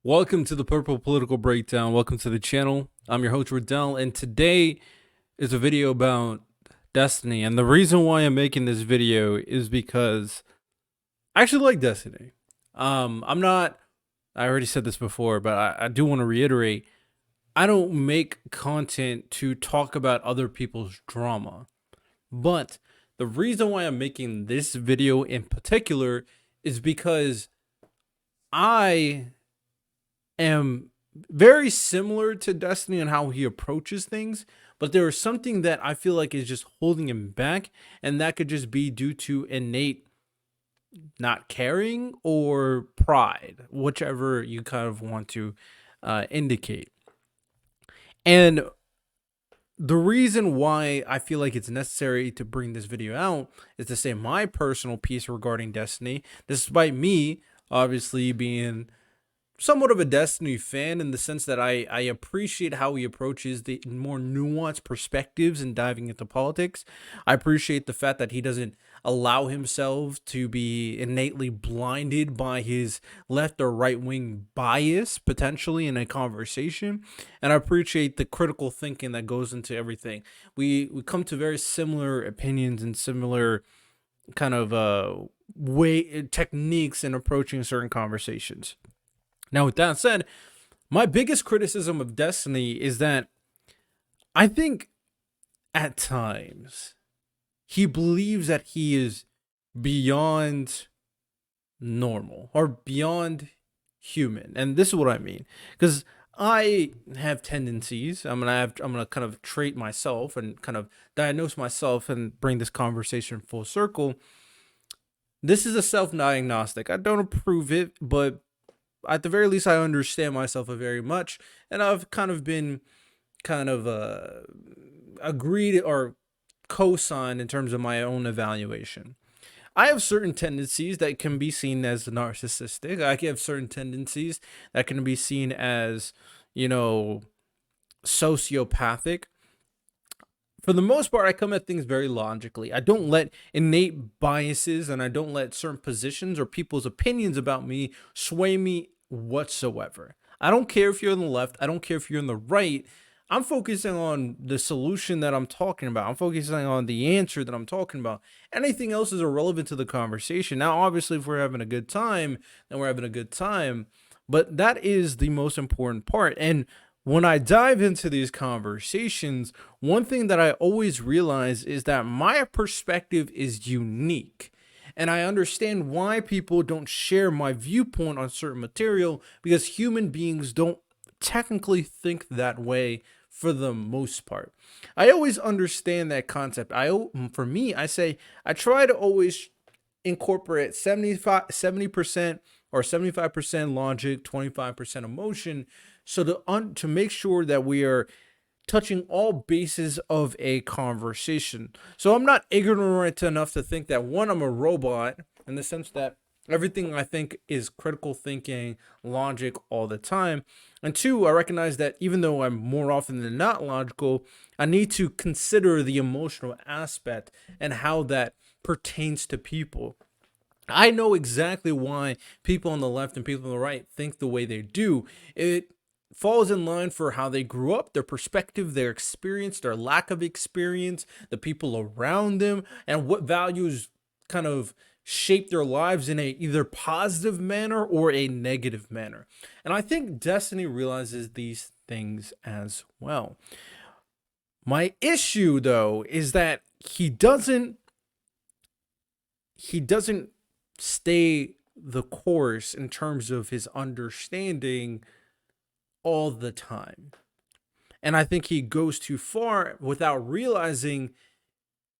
Welcome to the Purple Political Breakdown. Welcome to the channel. I'm your host, Riddell, and today is a video about Destiny. And the reason why I'm making this video is because I actually like Destiny. I'm not, I already said this before, but I do want to reiterate, I don't make content to talk about other people's drama. But the reason why I'm making this video in particular is because I am very similar to Destiny and how he approaches things, but there is something that I feel like is just holding him back, and that could just be due to innate not caring or pride, whichever you kind of want to indicate. And the reason why I feel like it's necessary to bring this video out is to say my personal piece regarding Destiny, despite me obviously being somewhat of a Destiny fan in the sense that I appreciate how he approaches the more nuanced perspectives and diving into politics. I appreciate the fact that he doesn't allow himself to be innately blinded by his left or right wing bias potentially in a conversation. And I appreciate the critical thinking that goes into everything. We come to very similar opinions and similar kind of way techniques in approaching certain conversations. Now, with that said, my biggest criticism of Destiny is that I think at times he believes that he is beyond normal or beyond human. And this is what I mean. Because I have tendencies. I'm gonna kind of trait myself and kind of diagnose myself and bring this conversation full circle. This is a self-diagnostic. I don't approve it, but at the very least, I understand myself very much, and I've kind of been kind of agreed or co-signed in terms of my own evaluation. I have certain tendencies that can be seen as narcissistic. I have certain tendencies that can be seen as, sociopathic. For the most part, I come at things very logically. I don't let innate biases and I don't let certain positions or people's opinions about me sway me whatsoever. I don't care if you're on the left, I don't care if you're on the right. I'm focusing on the solution that I'm talking about. I'm focusing on the answer that I'm talking about. Anything else is irrelevant to the conversation. Now, obviously, if we're having a good time, then we're having a good time. But that is the most important part. And when I dive into these conversations, one thing that I always realize is that my perspective is unique. And I understand why people don't share my viewpoint on certain material because human beings don't technically think that way for the most part. I always understand that concept. For me, I say I try to always incorporate 70% or 75% logic, 25% emotion, so to make sure that we are touching all bases of a conversation. So I'm not ignorant enough to think that, one, I'm a robot in the sense that everything I think is critical thinking, logic all the time. And two, I recognize that even though I'm more often than not logical, I need to consider the emotional aspect and how that pertains to people. I know exactly why people on the left and people on the right think the way they do. It falls in line for how they grew up, their perspective, their experience, their lack of experience, the people around them, and what values kind of shape their lives in a either positive manner or a negative manner. And I think Destiny realizes these things as well. My issue though is that he doesn't stay the course in terms of his understanding all the time. And I think he goes too far without realizing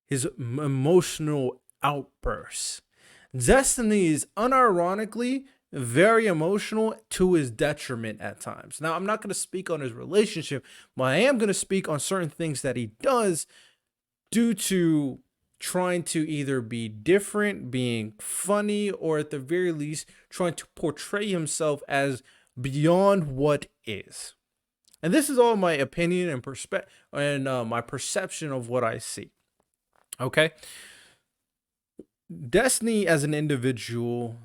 his emotional outbursts. Destiny is unironically very emotional to his detriment at times. Now, I'm not going to speak on his relationship, but I am going to speak on certain things that he does due to trying to either be different, being funny, or at the very least, trying to portray himself as beyond what is. And this is all my opinion and perspective and my perception of what I see. Okay. Destiny as an individual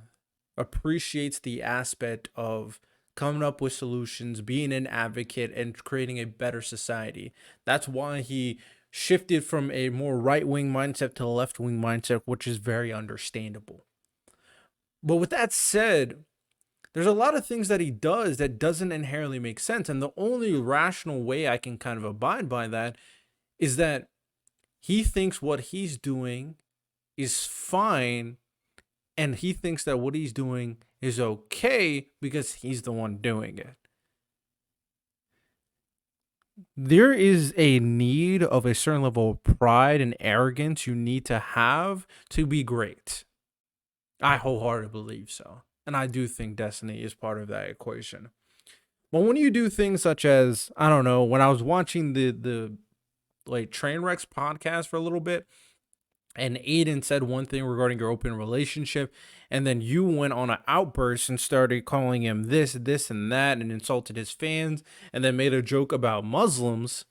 appreciates the aspect of coming up with solutions, being an advocate, and creating a better society. That's why he shifted from a more right-wing mindset to a left-wing mindset, which is very understandable. But with that said, there's a lot of things that he does that doesn't inherently make sense. And the only rational way I can kind of abide by that is that he thinks what he's doing is fine, and he thinks that what he's doing is okay because he's the one doing it. There is a need of a certain level of pride and arrogance you need to have to be great. I wholeheartedly believe so. And I do think destiny is part of that equation. But when you do things such as, I don't know, when I was watching the like Trainwrecks podcast for a little bit, and Aiden said one thing regarding your open relationship, and then you went on an outburst and started calling him this, and that, and insulted his fans, and then made a joke about Muslims.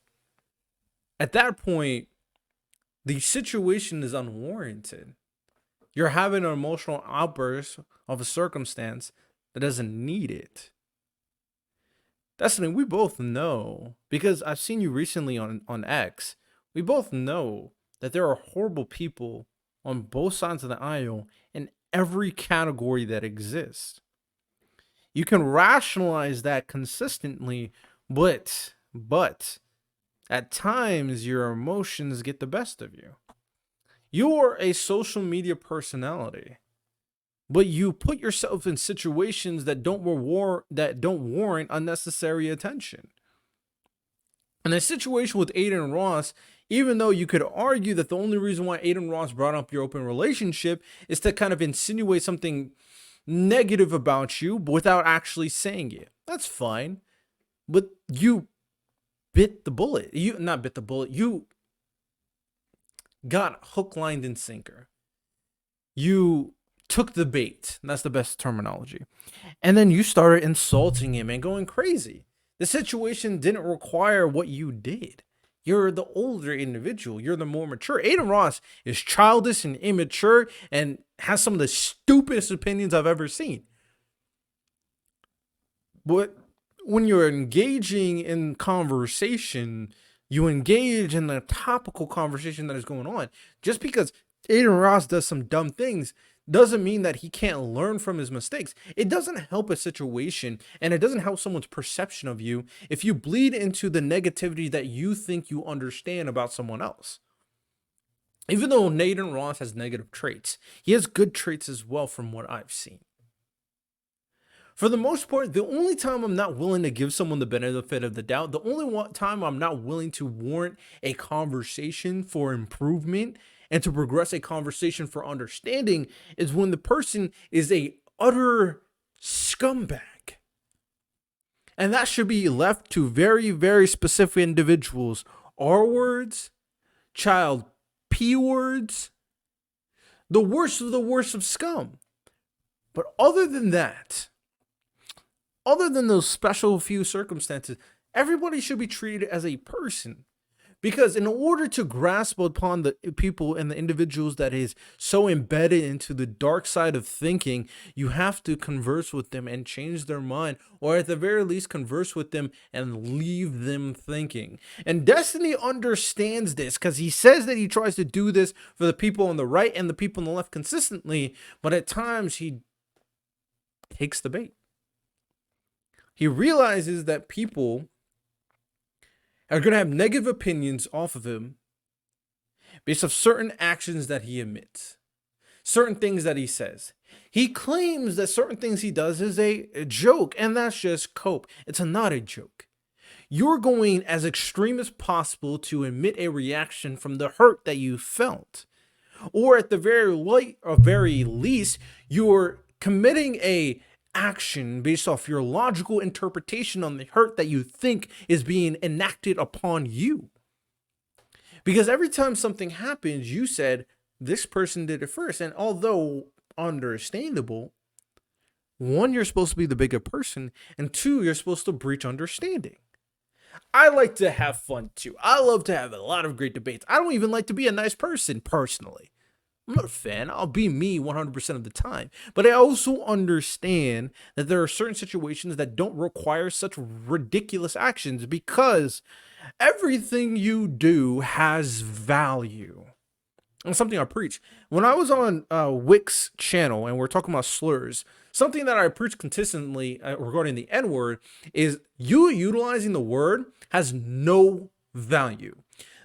At that point, the situation is unwarranted. You're having an emotional outburst of a circumstance that doesn't need it. Destiny, we both know, because I've seen you recently on X, we both know that there are horrible people on both sides of the aisle in every category that exists. You can rationalize that consistently, but at times your emotions get the best of you. You're a social media personality, but you put yourself in situations that don't warrant unnecessary attention. In a situation with Aiden Ross, even though you could argue that the only reason why Aiden Ross brought up your open relationship is to kind of insinuate something negative about you, but without actually saying it. That's fine. But you bit the bullet. You not bit the bullet. You got hook, line, and sinker. You took the bait. That's the best terminology. And then you started insulting him and going crazy. The situation didn't require what you did. You're the older individual. You're the more mature. Aiden Ross is childish and immature and has some of the stupidest opinions I've ever seen. But when you're engaging in conversation, you engage in the topical conversation that is going on. Just because Aiden Ross does some dumb things doesn't mean that he can't learn from his mistakes. It doesn't help a situation, and it doesn't help someone's perception of you if you bleed into the negativity that you think you understand about someone else. Even though Aiden Ross has negative traits, he has good traits as well from what I've seen. For the most part, the only time I'm not willing to give someone the benefit of the doubt, the only time I'm not willing to warrant a conversation for improvement and to progress a conversation for understanding is when the person is a utter scumbag. And that should be left to very, very specific individuals. R words, child P words, the worst of scum. But other than that, other than those special few circumstances, everybody should be treated as a person. Because in order to grasp upon the people and the individuals that is so embedded into the dark side of thinking, you have to converse with them and change their mind, or at the very least converse with them and leave them thinking. And Destiny understands this because he says that he tries to do this for the people on the right and the people on the left consistently, but at times he takes the bait. He realizes that people are going to have negative opinions off of him based off certain actions that he emits, certain things that he says. He claims that certain things he does is a joke, and that's just cope. It's not a joke. You're going as extreme as possible to emit a reaction from the hurt that you felt. Or at the very least, you're committing a action based off your logical interpretation on the hurt that you think is being enacted upon you. Because every time something happens, you said this person did it first. And although understandable, one, you're supposed to be the bigger person, and two, you're supposed to breach understanding. I like to have fun too. I love to have a lot of great debates. I don't even like to be a nice person personally. I'm not a fan. I'll be me 100% of the time. But I also understand that there are certain situations that don't require such ridiculous actions because everything you do has value. And something I preach. When I was on Wick's channel and we're talking about slurs, something that I preach consistently regarding the N word is you utilizing the word has no value.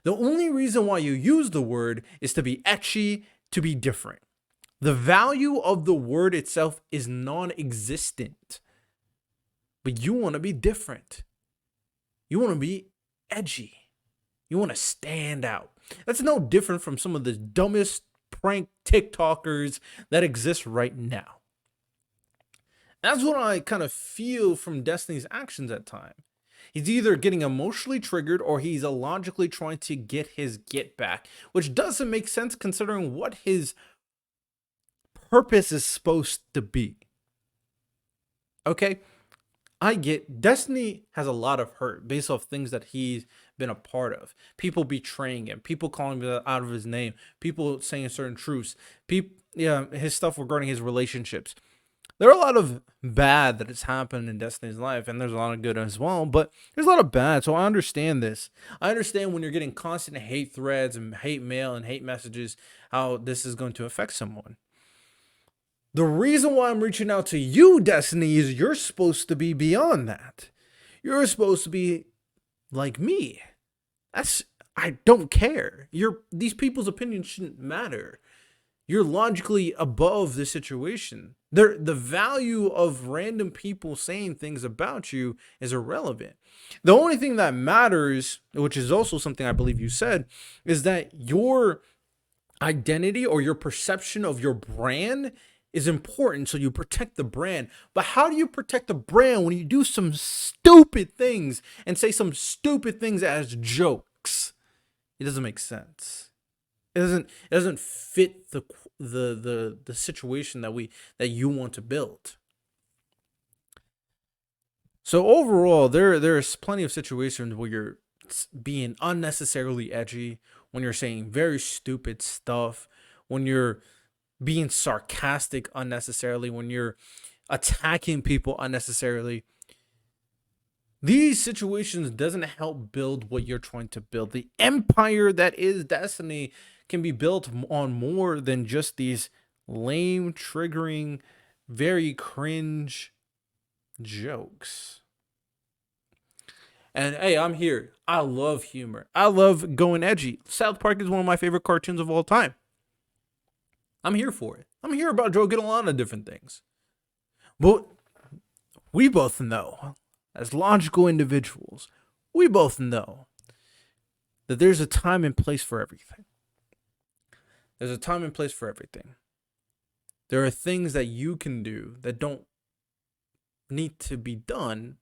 The only reason why you use the word is to be etchy, to be different. The value of the word itself is non-existent. But you want to be different. You want to be edgy. You want to stand out. That's no different from some of the dumbest prank TikTokers that exist right now. That's what I kind of feel from Destiny's actions at times. He's either getting emotionally triggered or he's illogically trying to get his get back, which doesn't make sense considering what his purpose is supposed to be. Okay? I get Destiny has a lot of hurt based off things that he's been a part of. People betraying him, people calling him out of his name, people saying certain truths, his stuff regarding his relationships. There are a lot of bad that has happened in Destiny's life, and there's a lot of good as well, but there's a lot of bad, so I understand this. I understand when you're getting constant hate threads and hate mail and hate messages, how this is going to affect someone. The reason why I'm reaching out to you, Destiny, is you're supposed to be beyond that. You're supposed to be like me. I don't care. These people's opinions shouldn't matter. You're logically above the situation. The value of random people saying things about you is irrelevant. The only thing that matters, which is also something I believe you said, is that your identity or your perception of your brand is important, so you protect the brand. But how do you protect the brand when you do some stupid things and say some stupid things as jokes? It doesn't make sense. It doesn't fit the situation that you want to build. So overall, there's plenty of situations where you're being unnecessarily edgy, when you're saying very stupid stuff, when you're being sarcastic unnecessarily, when you're attacking people unnecessarily. These situations doesn't help build what you're trying to build. The empire that is Destiny can be built on more than just these lame, triggering, very cringe jokes. And hey, I'm here. I love humor. I love going edgy. South Park is one of my favorite cartoons of all time. I'm here for it. I'm here about Joe getting a lot of different things. But we both know, as logical individuals, we both know that there's a time and place for everything. There's a time and place for everything. There are things that you can do that don't need to be done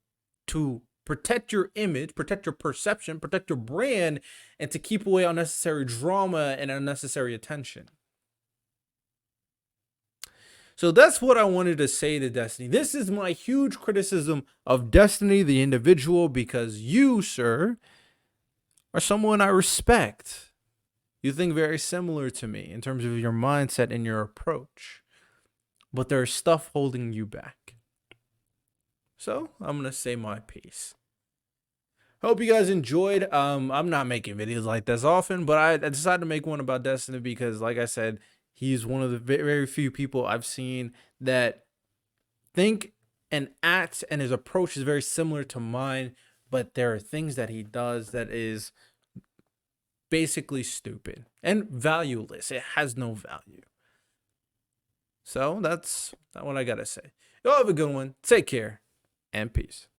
to protect your image, protect your perception, protect your brand, and to keep away unnecessary drama and unnecessary attention. So that's what I wanted to say to Destiny. This is my huge criticism of Destiny, the individual, because you, sir, are someone I respect. You think very similar to me in terms of your mindset and your approach. But there's stuff holding you back. So I'm going to say my piece. Hope you guys enjoyed. I'm not making videos like this often, but I decided to make one about Destiny because, like I said, he's one of the very few people I've seen that think and act, and his approach is very similar to mine, but there are things that he does that is basically stupid and valueless. It has no value. So that's what I gotta say. Y'all have a good one. Take care and peace.